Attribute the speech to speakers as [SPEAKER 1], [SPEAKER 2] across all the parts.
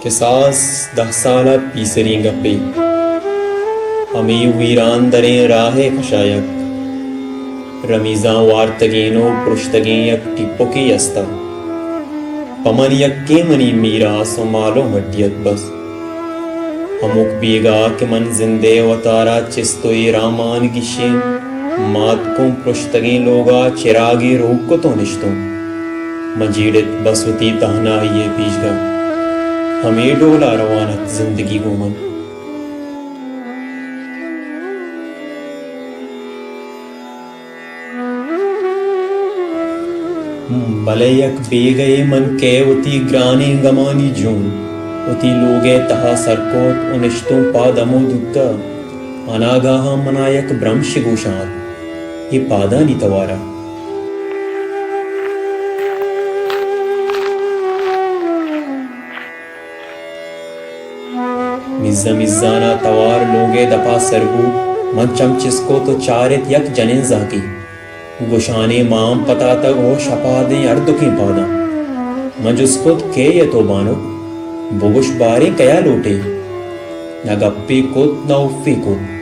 [SPEAKER 1] किसास 10 साला पीसरी गप्पे हमी वीरान दरें राहे खशायक रमीजा वार्तगेनो पृष्ठगे यक टिप्पो के यस्ता पमन यक्के मनी मीरा सुमालो मड्डियत बस हमुक बीगा के मन जिंदे वतारा चिस्तोई रामान गिशेन मात को पृष्ठगे लोगा चिरागे रोग को तो निश्तों मजीड़त बसवती तहना ये बीजगा हमें डोला रवानत जिंदगी को मन बलयक बेगए मन के उती ग्राने गमानी जून उती लोगे तहा सरकोत उनिश्तों पादमो दुक्का अनागाहा मनायक ब्रह्मश गोशात ये पादा नी तवारा मिज़्ज़ा मिज़्ज़ाना तवार लोगे दपा सरबू मन चमचिसको तो चारित यक जनिन जाकी गुशाने माम पता तक वो शपा दें अर्द की पादा मजुस्कुत के ये तो बानो बुगुश बारे कया लोटे न गप्पी कुत न उफ़ी कुत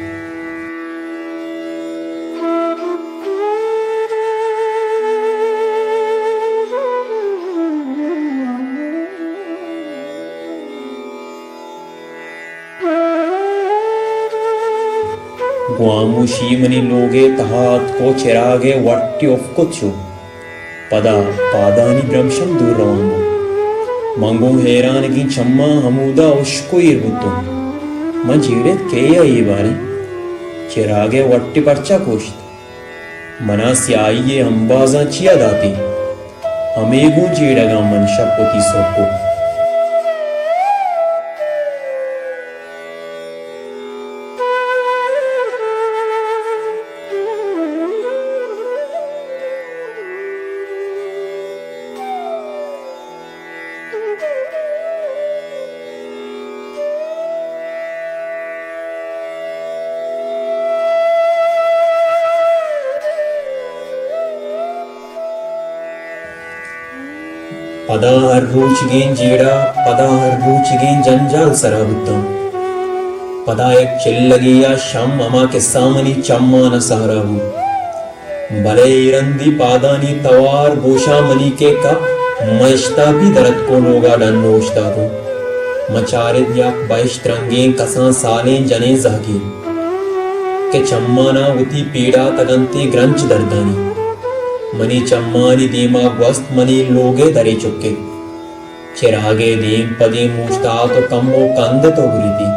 [SPEAKER 1] गुआमुशी मनी लोगे तहात को चिरागे वट्टी ऑफ कुछ पदा पादानी ब्रह्मशम दूर रवांगो मंगो हैरान की चम्मा हमूदा उश्को इरबुतो मंजीड़त के ये बारे चिरागे वट्टी परचा कोश्त मना स्याई ये अंबाजा चिया दाती हमेगो जीड़गा मन शपोती सोको पदा हर रूचगेन जीड़ा पदा हर रूचगेन जंजाल सराबुत्तम पदा एक चिल लगी या शम अमा के सामनी चम्मा न सहराबू भले इरंदी पादानी तवार गोशा मनी के कप मयश्ता भी दरद को लोगा डन नोश्ता दो मचारिद या बाइश तरंगे कसा साले जने जागी के चम्मा ना उती पीड़ा तगंती ग्रंच दर्दानी मनी चम्मानी दीमा वस्त मनी लोगे दरे चुके चिरागे दीम पदी मूछता तो कम्मो कंद तो गुरीती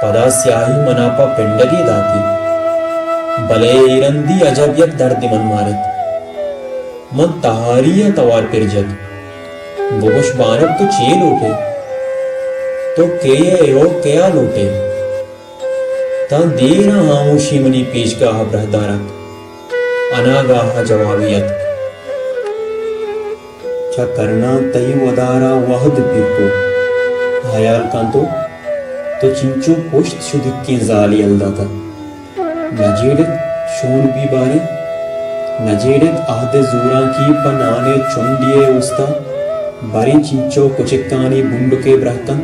[SPEAKER 1] पदा स्याही मनापा पिंडगी दाती भले इरंदी अजब यक दर्द मन मारत मन तहारी या तवार पिरजत बुगुश बानब तो चे लोटे तो के यो क्या लोटे ता देरा हामोशी मनी पेश का ब्रहदारत अनागाह जवाबियत छ करना तई वदारा वहद बिको हयाल कांतो तो चिंचो पुष्ट शुद्ध की जाली अलदाता नजेड़त शोन भी बारे नजेड़त आहदे जूरा की पनाने चुंडिये उस्ता बारी चिंचो कुचिकानी बुंड के ब्रहकन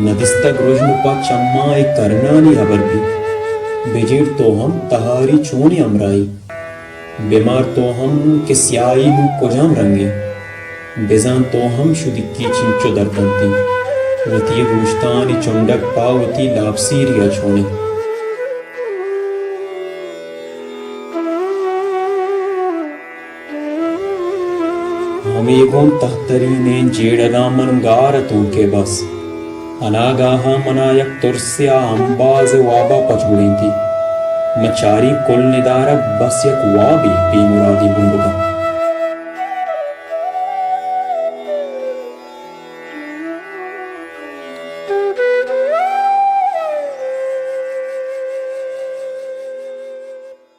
[SPEAKER 1] नदिस्तक रोजनुपा चम्मा एक करनानी हबर भी बेजेड़ तो हम तहारी चोनी अमराई बीमार तो हम किस्याई हूँ कुजाम रंगे बेजान तो हम शुदिक्की चिंचो दर्दंती वती गुश्तानी चुंडक पावती लापसी रिया छोने हमेगों तहतरी ने जेड़गा मन गारतों के बस अनागाहा मनायक तुरस्या अंबाज वाबा पचुड़ी थी मचारी कुल निदारक बस यक वाबी बेमुरादी बुंडगा